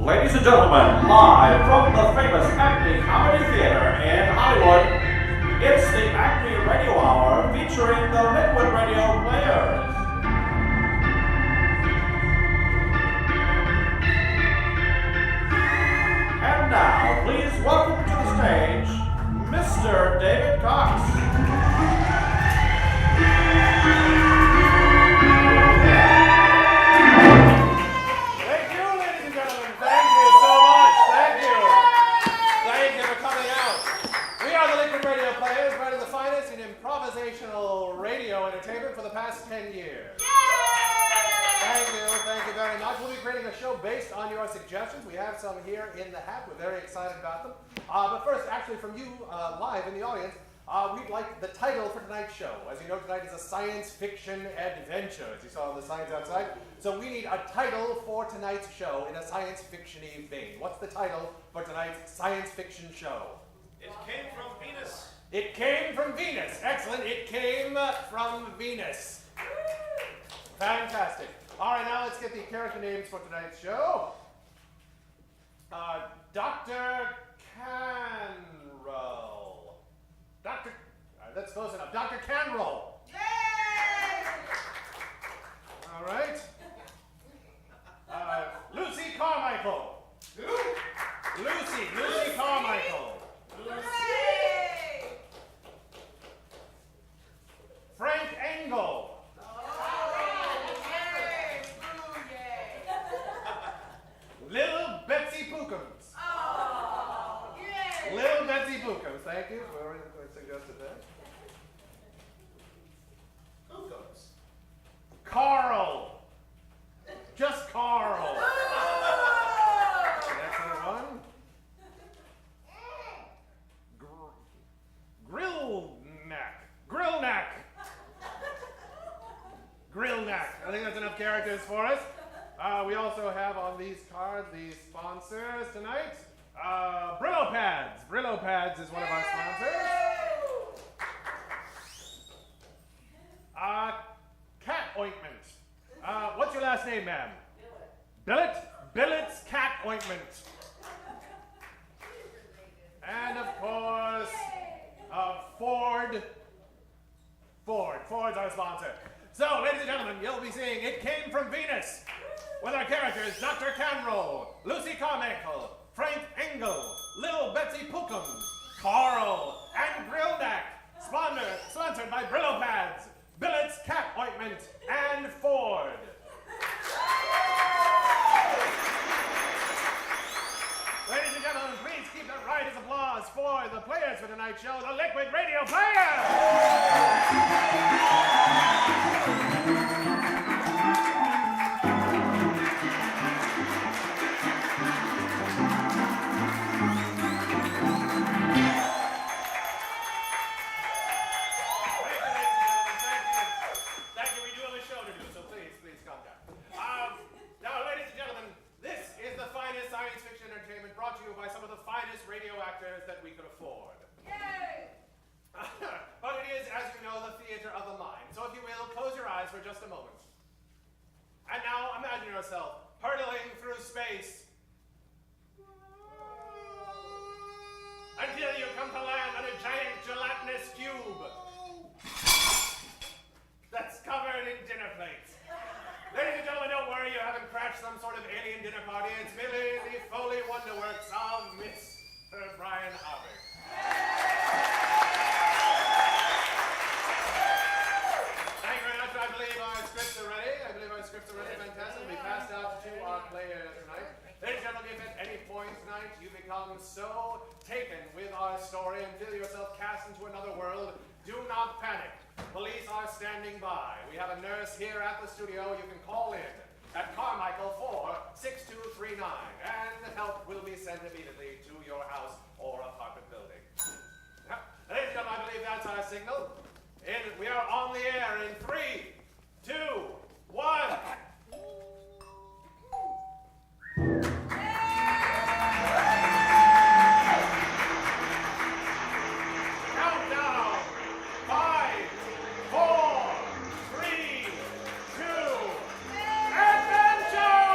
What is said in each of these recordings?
Ladies and gentlemen, live from the famous ACME Comedy Theatre in Hollywood, it's the ACME Radio Hour featuring the Liquid Radio Players. And now, please welcome to the stage, Mr. David Cox. Improvisational radio entertainment for the past 10 years. Thank you very much. We'll be creating a show based on your suggestions. We have some here in the hat. We're very excited about them. But first, actually from you live in the audience, we'd like the title for tonight's show. As you know, tonight is a science fiction adventure, as you saw on the signs outside. So we need a title for tonight's show in a science fiction-y vein. What's the title for tonight's science fiction show? It came from Venus. It came from Venus. Excellent. It came from Venus. Fantastic. All right, now let's get the character names for tonight's show. Dr. Canroll. That's close enough. Dr. Canroll. Yay! All right. Lucy Carmichael. Lucy Carmichael. Hooray! Frank Engel. Little Betsy Pookums. Oh, yay! Little Betsy Pookums. Thank you. We already suggested that. Pookums. Carl. Just Carl. Oh! Excellent one. Grillneck. I think that's enough characters for us. We also have on these cards the sponsors tonight. Brillo Pads. Brillo Pads is one of our sponsors. Cat ointment. What's your last name, ma'am? Billet. Billet's cat ointment. And of course, Ford. Ford's our sponsor. So, ladies and gentlemen, you'll be seeing It Came from Venus with our characters Dr. Canroll, Lucy Carmichael, Frank Engel, Little Betsy Pookums, Carl, and Grillneck. Sponsored by Brillo Pads, Billet's Cat Ointment, and Ford. Ladies and gentlemen, please keep that riotous applause for the players for tonight's show, the Liquid Radio Players! That we could afford. Yay! But it is, as you know, the theater of the mind. So if you will, close your eyes for just a moment. And now imagine yourself hurtling through space until you come to land on a giant gelatinous cube that's covered in dinner plates. Ladies and gentlemen, don't worry, you haven't crashed some sort of alien dinner party. It's merely the FOLEY wonderworks of Miss Brian Habicht. Thank you very much. I believe our scripts are ready. Fantastic. We'll be passed out to our players tonight. Ladies and gentlemen, if at any point tonight you become so taken with our story and feel yourself cast into another world, do not panic. Police are standing by. We have a nurse here at the studio. You can call in at Carmichael 46239, and help will be sent immediately to your house or apartment building. Ladies and gentlemen, I believe that's our signal. We are on the air in 3, 2, 1. Countdown. 5, 4, 3, 2, adventure!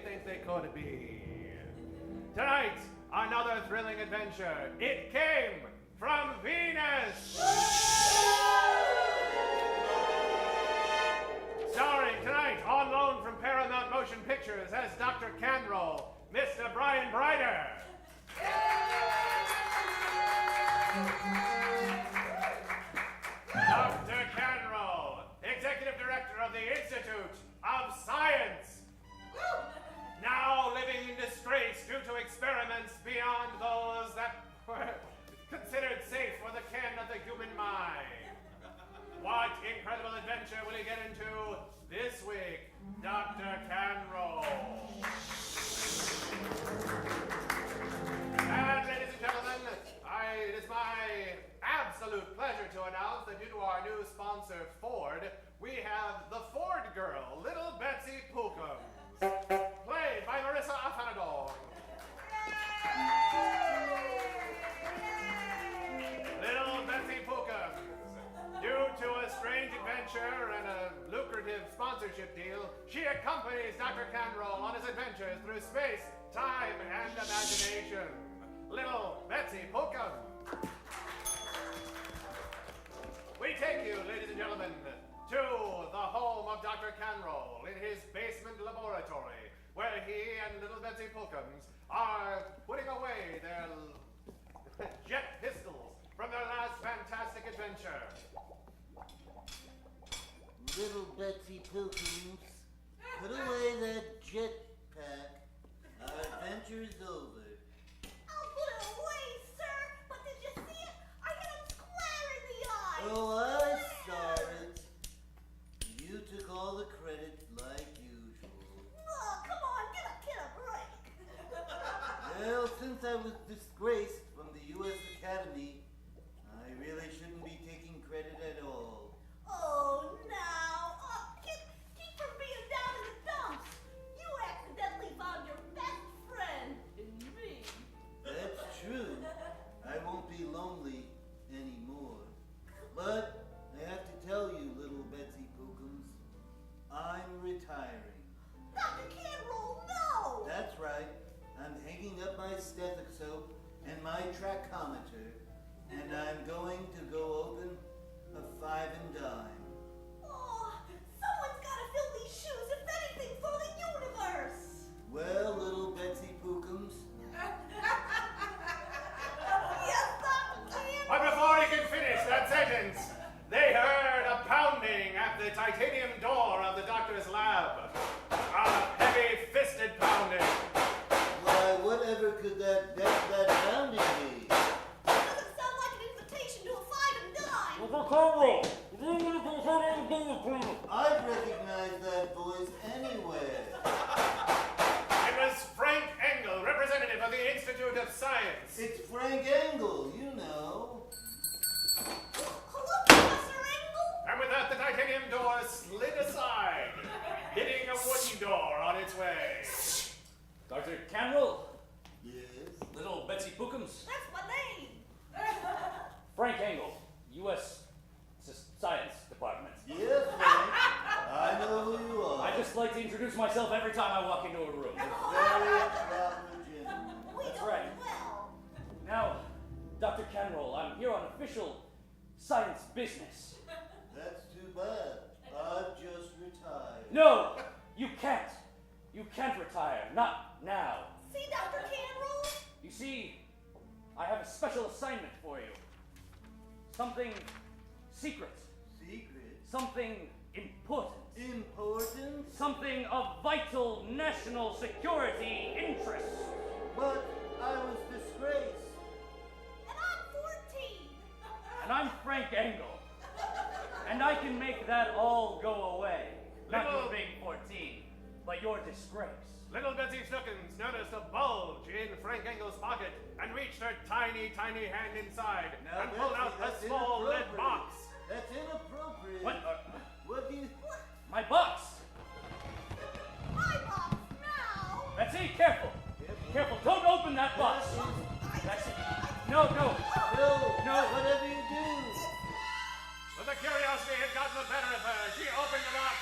think they could be. Tonight, another thrilling adventure. It came from Venus! Starring tonight, on loan from Paramount Motion Pictures as Dr. Canroll, Mr. Brian Breiter. Dr. Canroll, Executive Director of the Institute of Science. Now living in disgrace due to experiments beyond those that were considered safe for the ken of the human mind. What incredible adventure will he get into this week, Dr. Canroll? And ladies and gentlemen, it is my absolute pleasure to announce that due to our new sponsor, Ford, we have the Ford girl, Little Betsy Pookums, played by Marissa Afanador. Little Betsy Pookums, due to a strange adventure and a lucrative sponsorship deal, she accompanies Dr. Canroll on his adventures through space, time, and imagination. Little Betsy Pookums. We take you, ladies and gentlemen, to the home of Dr. Canroll in his basement laboratory, where he and Little Betsy Pookums are putting away their jet pistols from their last fantastic adventure. Little Betsy Pookums, put away that jetpack. Our adventure is over. I'll put it away, sir. But did you see it? I hit him square in the eye. Oh, I saw it. You took all the credit like usual. Oh, come on, get a break. Well, since I was disgraced from the U.S. Academy, I really shouldn't be taking credit at all. Oh, now. Oh, keep from being down in the dumps. You accidentally found your best friend in me. That's true. I won't be lonely anymore. But I have to tell you, Little Betsy Pookums, I'm retiring. Dr. Canroll, no. That's right. I'm hanging up my stethoscope and my trachometer, and I'm going to go open a 5 and dime. Oh, someone's got to fill these shoes, if anything, for the universe. Well, Little Betsy Pookums, Yes, Dr. Canroll. But before he can finish that sentence, they heard a pounding at the titanium door of the doctor's lab. A heavy-fisted pounding. why, whatever could that pounding be? Doesn't sound like an invitation to a 5 and dime. I'd recognize that voice anywhere. It was Frank Engel, representative of the Institute of Science. It's Frank Engel, you know. Hello, Professor Engel. And with that, the titanium door slid aside, hitting a wooden door on its way. Dr. Canroll, Yes? Little Betsy Pookums, That's my name. Frank Engel, U.S. Science Department. Yes, Frank. I know who you are. I just like to introduce myself every time I walk into a room. Very proper gentleman. We That's know right. you well. Now, Dr. Canroll, I'm here on official science business. That's too bad. I've just retired. No, you can't. You can't retire. Not now. See, Dr. Canroll? You see, I have a special assignment for you. Something secret. Secret? Something important. Important? Something of vital national security interest. But I was disgraced. And I'm 14. And I'm Frank Engel. And I can make that all go away. Not your being 14, but your disgrace. Little Betsy Snookins noticed a bulge in Frank Engel's pocket and reached her tiny, tiny hand inside Now, and pulled out that's a small lead inappropriate. box. That's inappropriate. What? What do you... My box! My box now. Betsy, careful! Careful, don't open that box! That's it. No. No, whatever you do. But the curiosity had gotten the better of her. She opened the box.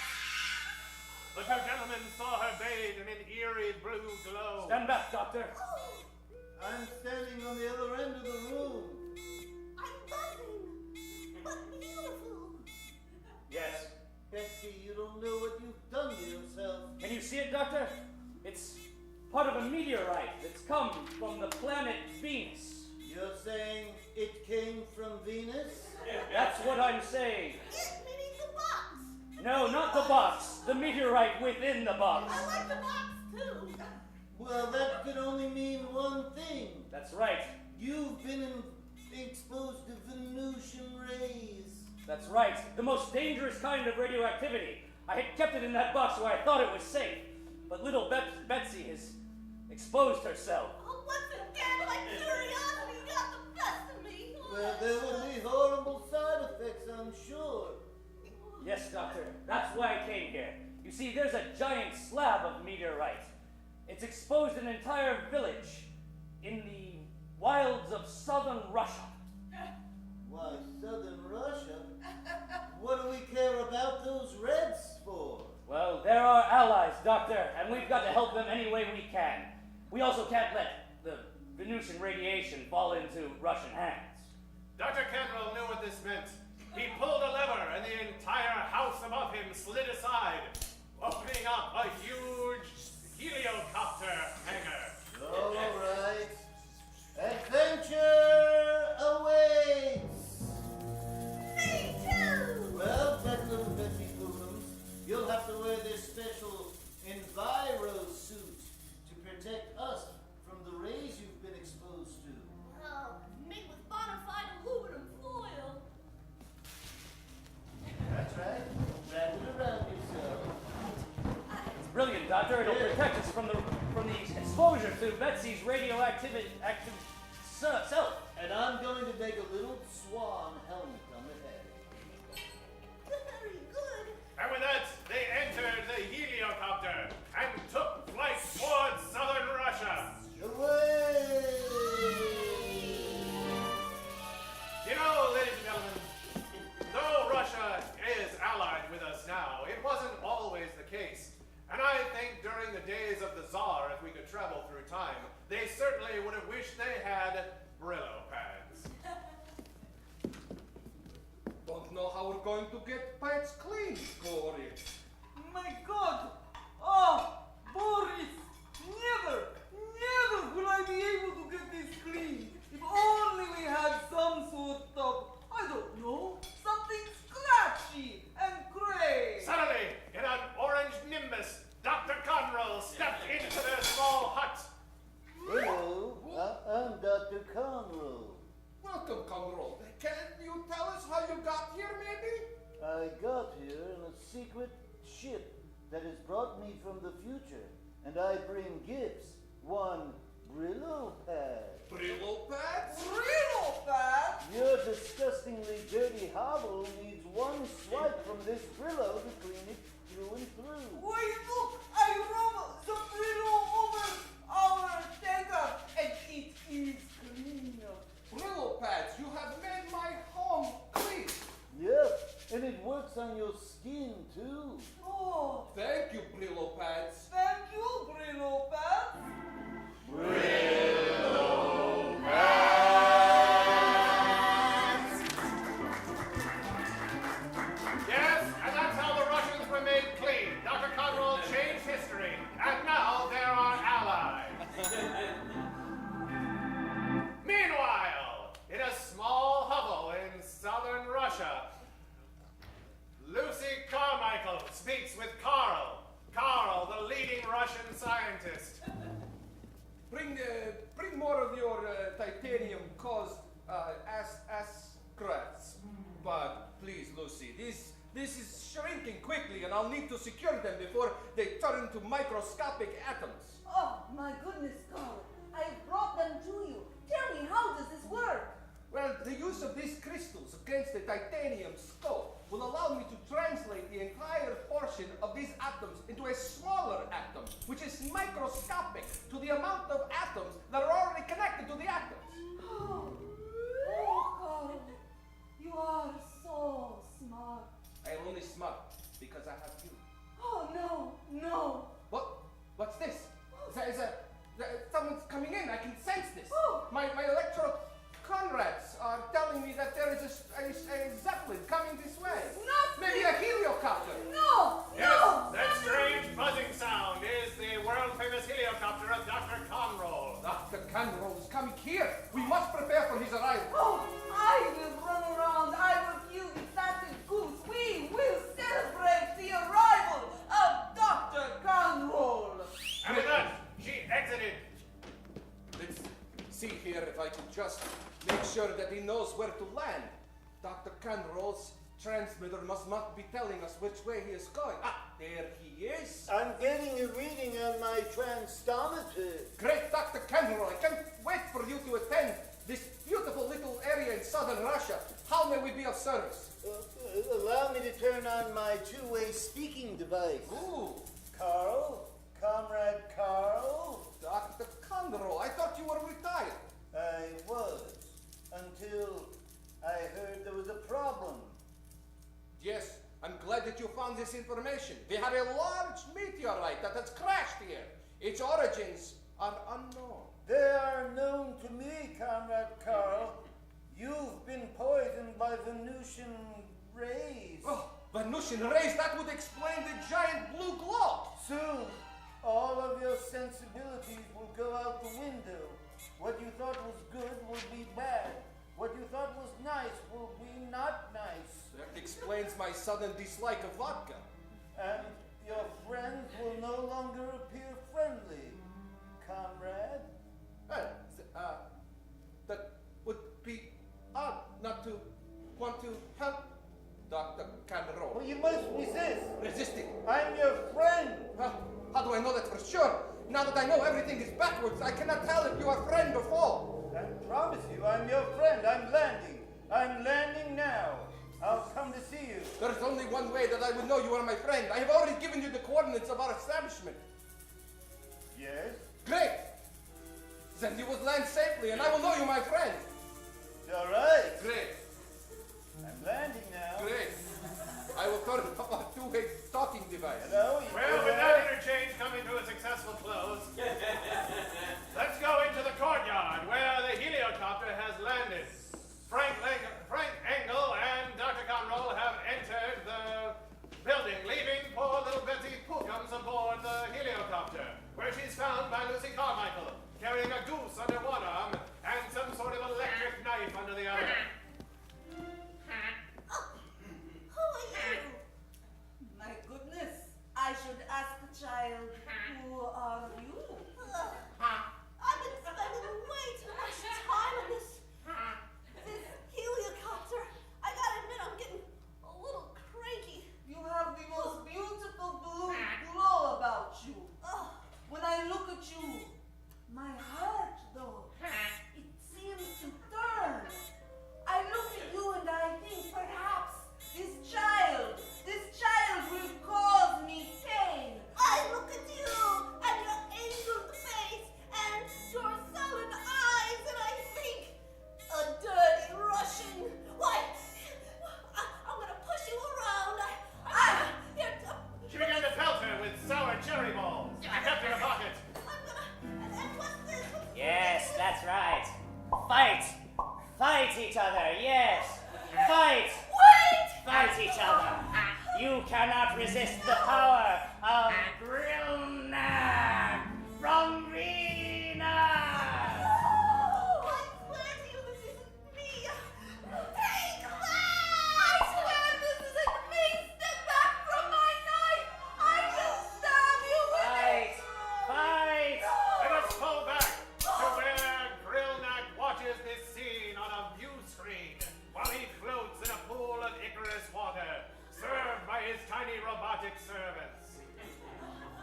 The two gentlemen saw her bathed in an eerie blue glow. Stand back, Doctor. I'm standing on the other end of the room. I'm buzzing, but beautiful. Yes. Betsy, you don't know what you've done to yourself. Can you see it, Doctor? It's part of a meteorite that's come from the planet Venus. You're saying it came from Venus? That's what I'm saying. It meaning the box. No, not the box. The meteorite within the box. I like the box too. Well, that could only mean one thing. That's right. You've been exposed to Venusian rays. That's right. The most dangerous kind of radioactivity. I had kept it in that box where I thought it was safe. But little Betsy has exposed herself. Oh, once again, my curiosity got the best of me. Well, there will be horrible side effects, I'm sure. Yes, Doctor. That's why I came here. You see, there's a giant slab of meteorite. It's exposed an entire village in the wilds of southern Russia. Why, southern Russia? What do we care about those Reds for? Well, they're our allies, Doctor, and we've got to help them any way we can. We also can't let the Venusian radiation fall into Russian hands. Dr. Cantrell knew what this meant. He pulled a lever and the entire house above him slid aside, opening up a huge heliocopter hangar. All right. Adventure awaits! Me too. Well, that little Betsy Bookums, you'll have to wear this special Enviro suit to protect us from the rays you've been exposed to. Oh, made with bona fide aluminum foil. That's right. Wrap it around yourself. It's brilliant, Doctor. It'll protect us from the exposure to Betsy's radioactive self. And I'm going to make a little swan helmet on the head. Very good. And with that, they entered the heliocopter and took flight towards southern Russia. Away! You know, ladies and gentlemen, though Russia is allied with us now, it wasn't always the case. And I think during the days of the Tsar, if we could travel through time, they certainly would have wished they had Brillo pads. Don't know how we're going to get pads clean, Cory. My God! Oh, Boris! Never will I be able to get this clean. If only we had some sort of, I don't know, something scratchy and gray. Suddenly, in an orange nimbus, Dr. Conroll stepped into their small hut. Hello, I'm Dr. Conroe. Welcome, Conroll. Can you tell us how you got here, maybe? I got here in a secret ship that has brought me from the future, and I bring gifts. One Brillo pad. Brillo pads? Brillo pad? Your disgustingly dirty hovel needs one swipe from this Brillo to clean it through and through. Why, look, I rub the Brillo over our tanker and it is clean. Brillo pads, you have made my home clean. Yep, and it works on your skin too. Oh, Thank you, Brillo pads. thank you, Brillo pad. Yes, and that's how the Russians were made clean. Dr. Conroll changed history, and now they're our allies. Meanwhile, in a small hovel in southern Russia, Lucy Carmichael speaks with Carl. Carl, the leading Russian scientist. Bring more of your titanium-caused ascrats. But please, Lucy, this is shrinking quickly, and I'll need to secure them before they turn into microscopic atoms. Oh, my goodness, Carl. I brought them to you. Tell me, how does this work? Well, the use of these crystals against the titanium skull will allow me to translate the entire portion of these atoms into a smaller atom, which is microscopic to the amount of atoms that are already connected to the atoms. Oh, Carl. You are so smart. I am only smart because I have you. Oh, no, knows where to land. Dr. Canroll's transmitter must not be telling us which way he is going. Ah, there he is. I'm getting a reading on my transtometer. Great, Dr. Canroll. I can't wait for you to attend this beautiful little area in southern Russia. How may we be of service? Allow me to turn on my two-way speaking device. Ooh. Carl? Comrade Carl? Dr. Canroll, I thought you were retired. I was, until I heard there was a problem. Yes, I'm glad that you found this information. We have a large meteorite that has crashed here. Its origins are unknown. They are known to me, Comrade Carl. You've been poisoned by Venusian rays. Oh, Venusian rays, that would explain the giant blue glow. Soon, all of your sensibilities will go out the window. What you thought was good will be bad. What you thought was nice will be not nice. That explains my sudden dislike of vodka. And your friends will no longer appear friendly, comrade. Well, that would be odd not to want to help Dr. Canroll. Well, you must resist. Resisting. I'm your friend. Well, how do I know that for sure? Now that I know everything is backwards, I cannot tell if you are friend or foe. I promise you, I'm your friend. I'm landing. I'm landing now. I'll come to see you. There's only one way that I would know you are my friend. I have already given you the coordinates of our establishment. Yes? Great. Then you will land safely, and I will know you my friend. All right. Great. I'm landing now. Great. I will turn off our two-way talking device. Hello? Well, with that interchange coming to a successful close, let's go into the courtyard where the heliocopter has landed. Frank Engel and Dr. Conroll have entered the building, leaving poor little Betsy Pookums aboard the heliocopter, where she's found by Lucy Carmichael, carrying a goose under one arm and some sort of electric knife under the other. Who are you? My goodness, I should ask the child, who are you? I've been spending way too much time on this heliocopter. I gotta admit, I'm getting a little cranky. You have the most beautiful blue glow about you. When I look at you, my heart, though, it seems to turn. I look at you and I think perhaps this child will cause me pain. I look at you and your angled face and your sullen eyes, and I think, a dirty Russian. Why, I'm gonna push you around. She began to pelt her with sour cherry balls. Kept in her pocket. And what's this? Yes, that's right. Fight! Fight each other, yes! Fight! Wait! Fight each other! You cannot resist the power of Grilna from Venus! Oh, I swear to you, this isn't me. Hey, Glenn! I swear this isn't me. Step back from my knife. I will stab you with Fight! Fight! Let us fall back to where Grillnack watches this scene on a view screen while he floats in a pool of Icarus water, served by his tiny robotic servants.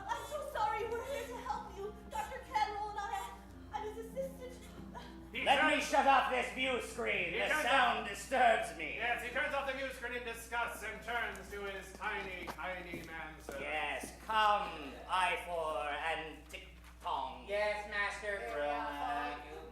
I'm so sorry. We're here to help you. Dr. Canroll and I'm his assistant. Let me shut off this view screen. The sound disturbs me. Yes, he turns off the view screen in disgust and turns to his tiny manservant. Yes, come, I4 and Tick-Tong. Yes, Master.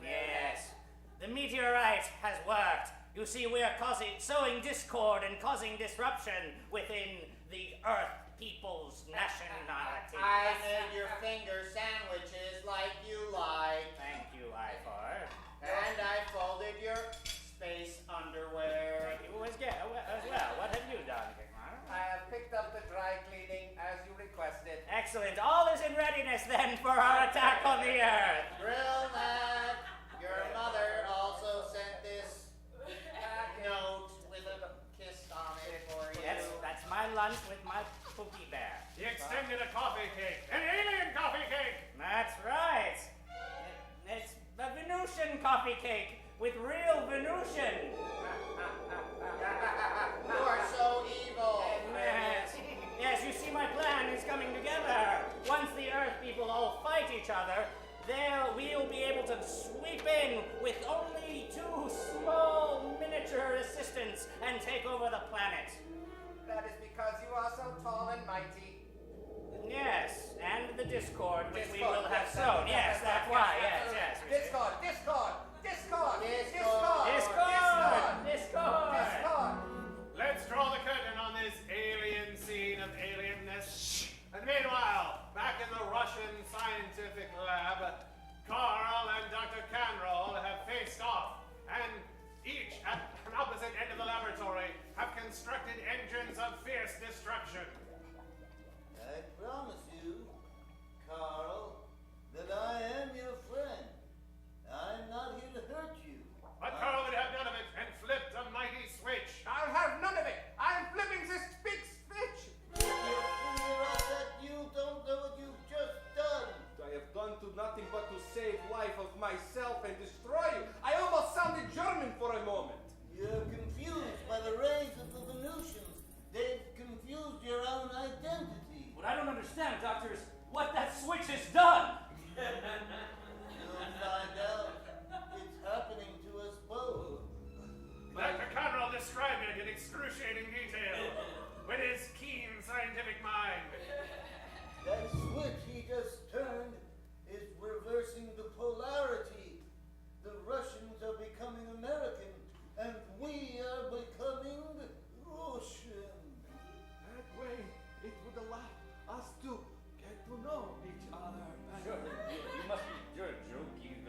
Yes. The meteorite has worked. You see, we are sowing discord and causing disruption within the Earth people's nationality. I made your finger sandwiches like you like. Thank you, I4. And I folded your space underwear. Thank you as well. What have you done, Kickmar? I have picked up the dry cleaning as you requested. Excellent. All is in readiness then for our attack on the Earth. Grillnut, your mother also sent this note with a kiss on it for you. That's my lunch with my cookie bear. He extended a coffee cake, an alien coffee cake. That's right. It's the Venusian coffee cake, with real Venusian. You are so evil. Yes, you see, my plan is coming together. Once the Earth people all fight each other, we'll be able to sweep in with only 2 small miniature assistants and take over the planet. That is because you are so tall and mighty. Yes, and the discord which we will have sown. Yes, that's why. Yes. Discord. Let's draw the curtain on this alien scene of alienness. And meanwhile, back in the Russian scientific lab, Carl and Dr. Canroll have faced off, and each at an opposite end of the laboratory have constructed engines of fierce destruction. I promise you, Carl, that I am your friend. I'm not here to hurt you. But Carl would have none of it and flipped a mighty switch. I'll have none of it. I'm flipping this big switch. You figure out that you don't know what you've just done. I have done to nothing but to save life of myself and destroy you. I almost sounded German for a moment. You're confused by the rays of the Venusians. They've confused your own identity. What I don't understand, Doctor, is what that switch has done. You'll find out. It's happening to us both. Dr. Canroll described it in excruciating detail with his keen scientific mind. That switch he just turned is reversing the polarity. The Russians are becoming American, and we are becoming Russian. That way, it would allow us to get to know each other better. You must be joking.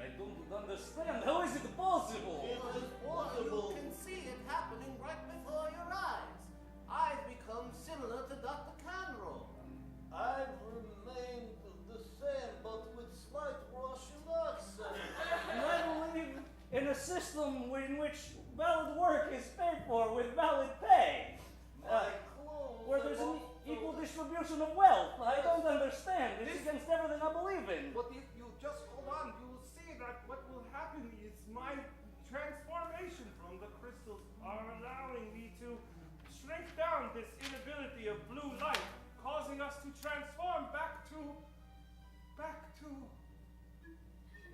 I don't understand. How is it possible? It is You possible. can see it happening right before your eyes. I've become similar to Dr. Canroll. I've remained the same, but with slight Russian accent. I believe in a system in which valid work is paid for with valid pay. My clothes Where are there's an all- equal distribution of wealth. I don't understand. It's against everything I believe in. But if you just hold on, you will see that what will happen is my transformation from the crystals are allowing me to shrink down this inability of blue light, causing us to transform back to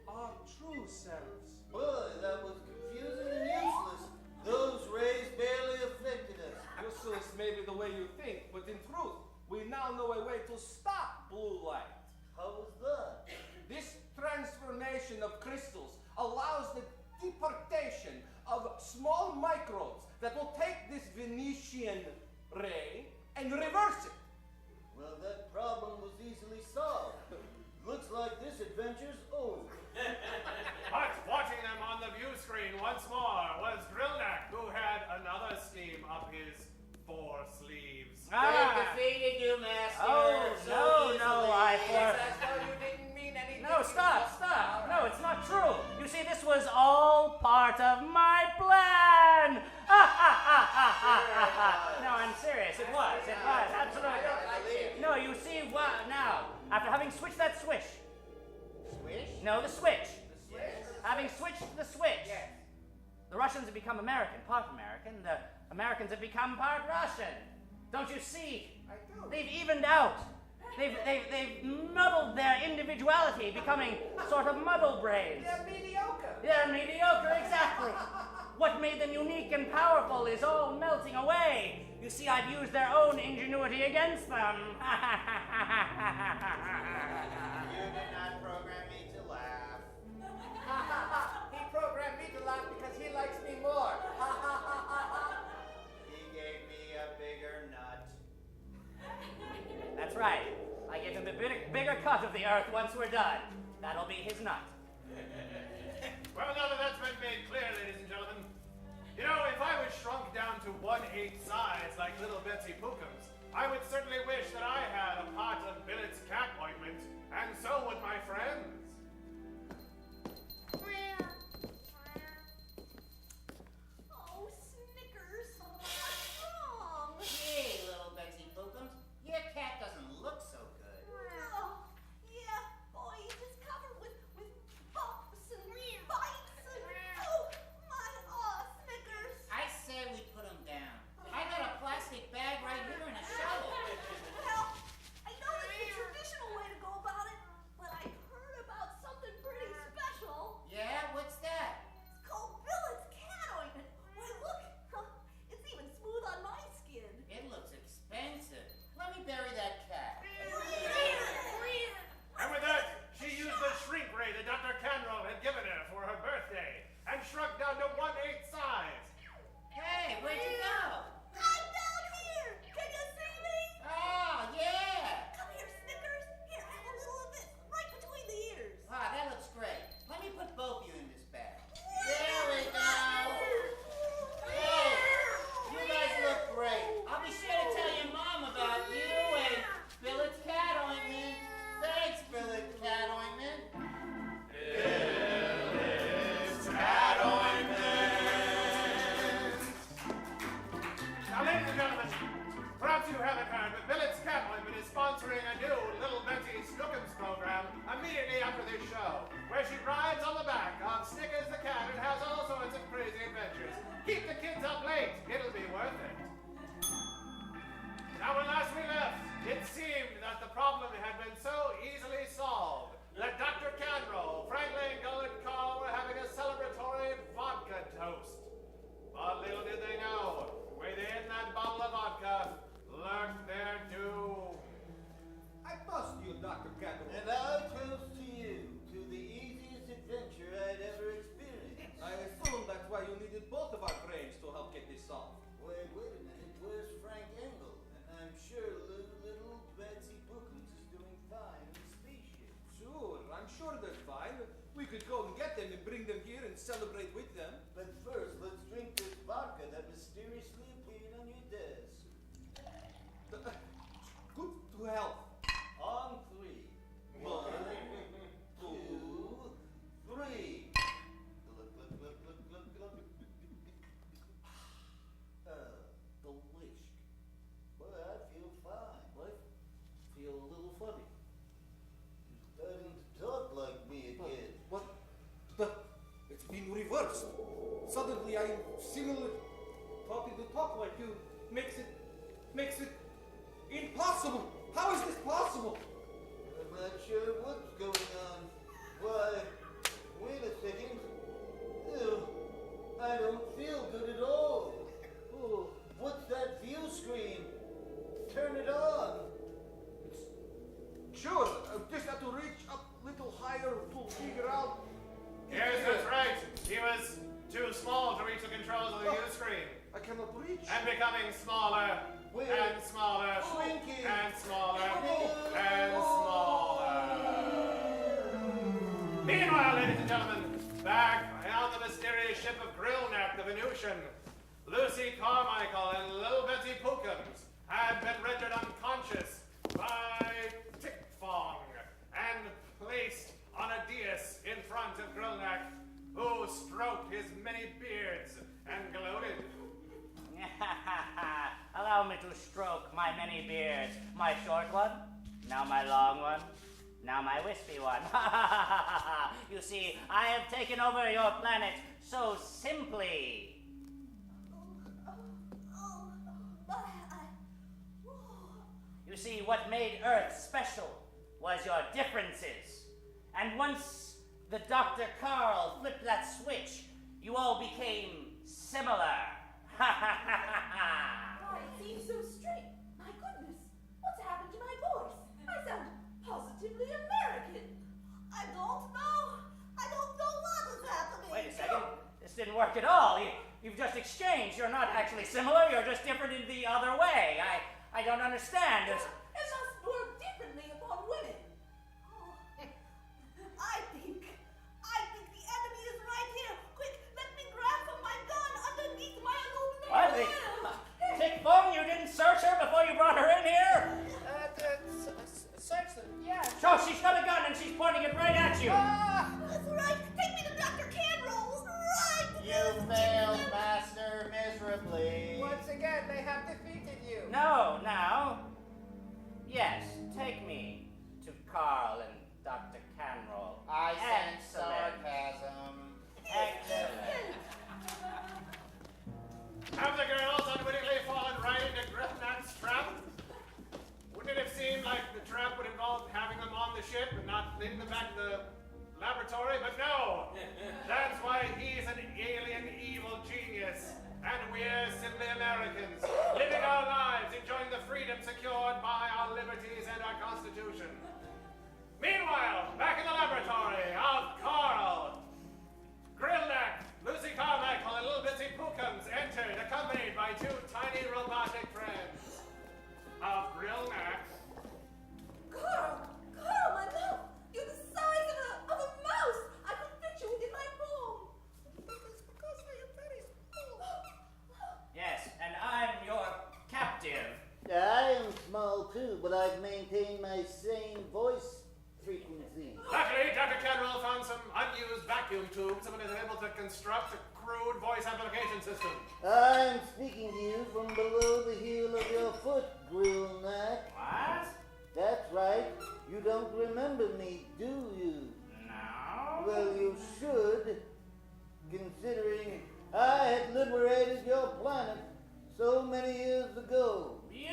our true selves. Boy, that was confusing and useless. Those rays barely affected us. Useless may be the way you think, but in truth, we now know a way to stop blue light. How was that? This transformation of crystals allows the deportation of small microbes that will take this Venetian ray and reverse it. Well, that problem was easily solved. Looks like this adventure's over. But watching them on the view screen once more was Grillneck, who had another scheme up his 4 sleeves. They've defeated you, Master. Oh, no, I It's as though you didn't mean anything. No, stop. No, it's not true. You see, this was all part of my plan. No, I'm serious. It was, absolutely. No, you see, now, after having switched that switch. Swish? No, the switch. Yes. Having switched the switch. Yes. The Russians have become American, part American. The Americans have become part Russian. Don't you see? I do. They've evened out. They've muddled their individuality, becoming sort of muddle brains. They're mediocre. They're mediocre, exactly. What made them unique and powerful is all melting away. You see, I've used their own ingenuity against them. You did not program me to laugh. He programmed me to laugh because he likes me more. He gave me a bigger nut. That's right. I gave him a bigger cut of the earth once we're done. That'll be his nut. Well, now that that's been made clear, ladies and gentlemen, you know, if I was shrunk down to 1/8 size like little Betsy Pookums, I would certainly wish that I had a pot of Billet's cat ointment, and so would my friends. Oh, Snickers. What's wrong? Hey, little Betsy Pookums, your cat doesn't look so good. Oh, yeah, boy, he's just covered with bumps and bites and oh, could go and get them and bring them here and celebrate with them. But first, let's drink this vodka that mysteriously appeared on your desk. Good to health. On three. 1, 2, 3. Glug, glug, glug, glug, glug, glug. Delish. Boy, I feel fine. What? Feel a little funny. You're starting to talk like me again. What? It's been reversed. Suddenly I'm similar talking to talk like you. Makes it impossible. How is this possible? I'm not sure what's going on. Why, wait a second. Ew, I don't feel good at all. Oh, what's that view screen? Turn it on. Sure, I just have to reach up a little higher to figure out. Yes, that's right. He was too small to reach the controls of the view screen. I cannot reach. And becoming smaller, and smaller, Shrinking. and smaller, and smaller. Meanwhile, ladies and gentlemen, back on the mysterious ship of Grillneck, the Venusian, Lucy Carmichael and little Betty Pookums had been rendered unconscious by Tickfong and placed on a dais in front of Grillneck, who stroked his many beards and gloated. Allow me to stroke my many beards. My short one, now my long one, now my wispy one. You see, I have taken over your planet so simply. You see, what made Earth special was your differences. And once the Dr. Carl flipped that switch, you all became similar. Why, it seems so straight. My goodness, what's happened to my voice? I sound positively American. I don't know what is happening. Wait a second. This didn't work at all. You've just exchanged. You're not actually similar. You're just different in the other way. I don't understand. It must work differently upon women. Oh, I think the enemy is right here. Quick, let me grab from my gun underneath my aluminum What? foil. Tickfong, you didn't search her before you brought her in here? Search them, yeah. So she's got a gun and she's pointing it right at you. That's right. Take me to Dr. Canroll. Right. You failed, Master, miserably. Once again, they have defeated you. No, now. Yes, take me to Carl and Dr. Canroll. I sense Excellent. sarcasm. Excellent. Have the girls unwittingly fallen right into Grillneck's trap? Wouldn't it have seemed like the trap would involve having them on the ship and not leading them back to the laboratory? But no! That's why he's an alien evil genius. And we're simply Americans, living our lives, enjoying the freedom secured by our liberties and our Constitution. Meanwhile, back in the laboratory of Carl, Grillneck, Lucy Carmichael, and little Bitsy Pookums entered, accompanied by two tiny robotic friends of Grillneck. Carl, my love, you're the size of a mouse. I could fit you within my palm. It's because I am very small. Yes, and I'm your captive. I am small too, but I've maintained my same voice frequency. Luckily, Dr. Canroll found some unused vacuum tubes and was able to construct a crude voice amplification system. I'm speaking to you from below the heel of your foot, Grillneck. What? That's right. You don't remember me, do you? No. Well, you should, considering I had liberated your planet so many years ago. You!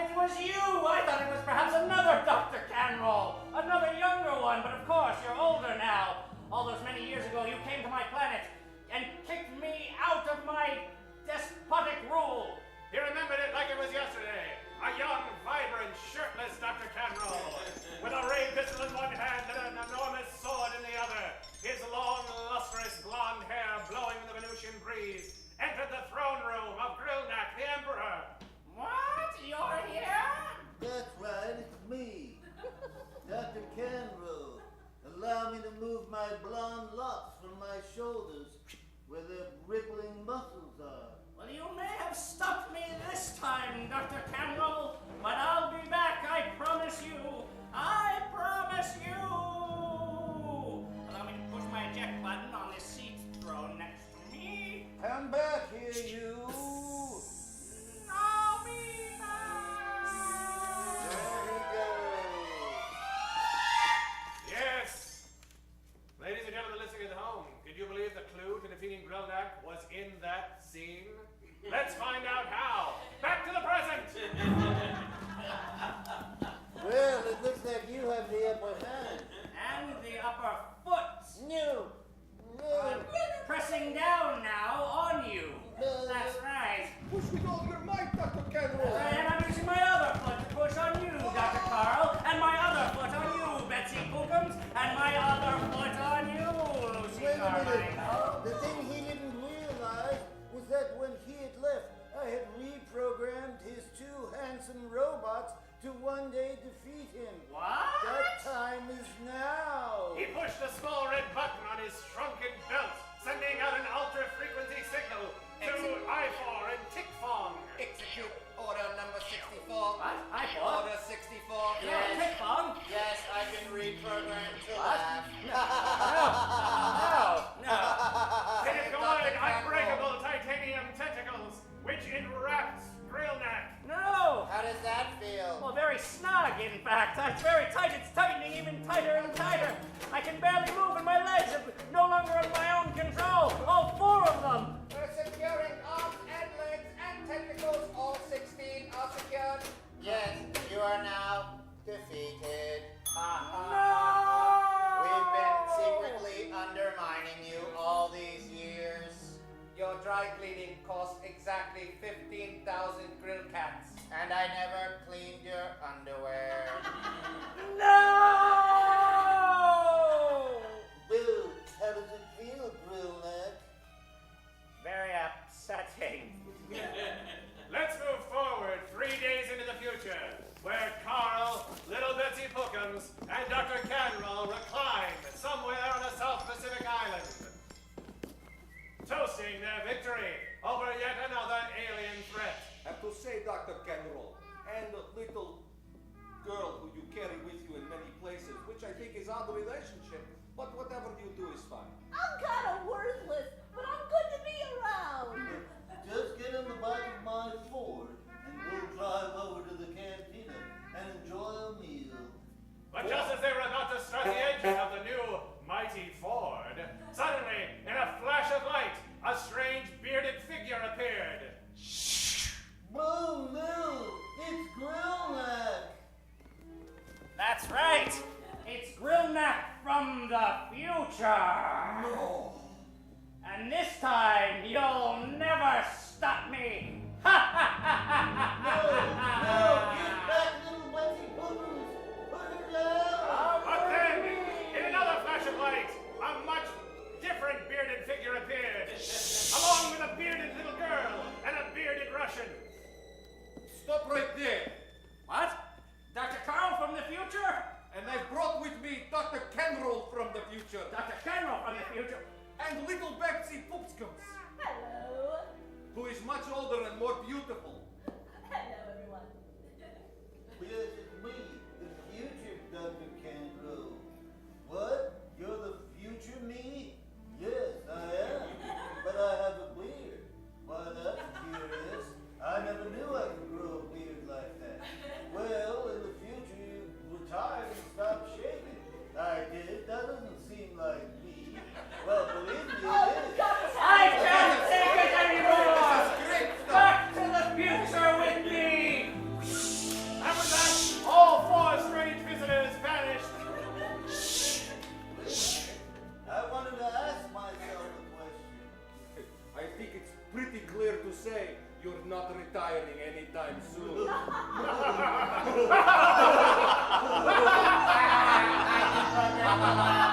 It was you! I thought it was perhaps another Dr. Canroll, another younger one, but of course, you're older now. All those many years ago, you came to my planet and kicked me out of my despotic rule. He remembered it like it was yesterday. A young, vibrant, shirtless Dr. Canroll, with a ray pistol in one hand and an enormous sword in the other. His long, lustrous blonde hair blowing in the Venusian breeze, entered the throne room of No. I'm pressing down now on you. That's right. Push with all your might, Dr. Canroll. And I'm using my other foot to push on you, Dr. Carl, and my other foot on you, Betsy Pookums, and my other foot on you, Lucy Wait a Carmine. minute. The thing he didn't realize was that when he had left, I had reprogrammed his two handsome robots to one day defeat him. What? That time is now. He pushed a small red button on his shrunken belt, sending out an ultra-frequency signal to I4 and Tickfong. Execute order number 64. What? I thought. Order 64. No, Tickfong. Yes, I've been reprogrammed to What? laugh. No. It is going unbreakable titanium tentacles, which enwraps Grillneck. No. How does that feel? Well, very snug, in fact. It's very tight. It's tightening even tighter and tighter. I can barely move, and my legs are no longer under my own control. All four of them. We're securing arms and legs and tentacles. All 16 are secured. Yes, you are now defeated. No! We've been secretly undermining you all these years. Your dry cleaning cost exactly 15,000 grill cats. And I never cleaned your underwear. No! Well, how does it feel, Grillneck? Very upsetting. Let's move forward 3 days into the future, where Carl, Little Betsy Pookums, and Dr. Canroll recline somewhere on a South Pacific island, toasting their victory over yet another alien threat. Have to say, Dr. Canroll, and the little girl who you carry with you in many places, which I think is our relationship, but whatever you do is fine. I'm kind of worthless, but I'm good to be around. Just get in the back of my Ford, and we'll drive over to the cantina and enjoy a meal. But just as they were about to start the engine of the new mighty Ford, suddenly, in a flash of light, a strange bearded figure appeared. Oh no, it's Grillneck. That's right. It's Grillneck from the future. No. And this time, you'll never stop me. Ha ha ha ha No, get back, little Betsy Pookums. Put her down. But then, in another flash of light, a much different bearded figure appeared, along with a bearded little girl and a bearded Russian. Stop right there. What? Dr. Carl from the future? And I brought with me Dr. Canroll from the future. Dr. Carol from the future? And little Betsy Pookums, Hello. who is much older and more beautiful. Hello, everyone. Yes, it's me, the future Dr. Canroll. What? You're the future me? Yes, I am. But I have a beard. Why, that's curious. I never knew I could grow a beard like that. Well, in the future, you retired and stopped shaving. I did. That doesn't seem like me. Well, believe me, it is. I can't take it anymore! This is great stuff. Back to the future with me! And with that, all four strange visitors vanished. I wanted to ask myself a question. I think it's pretty clear to say you're not retiring anytime soon. I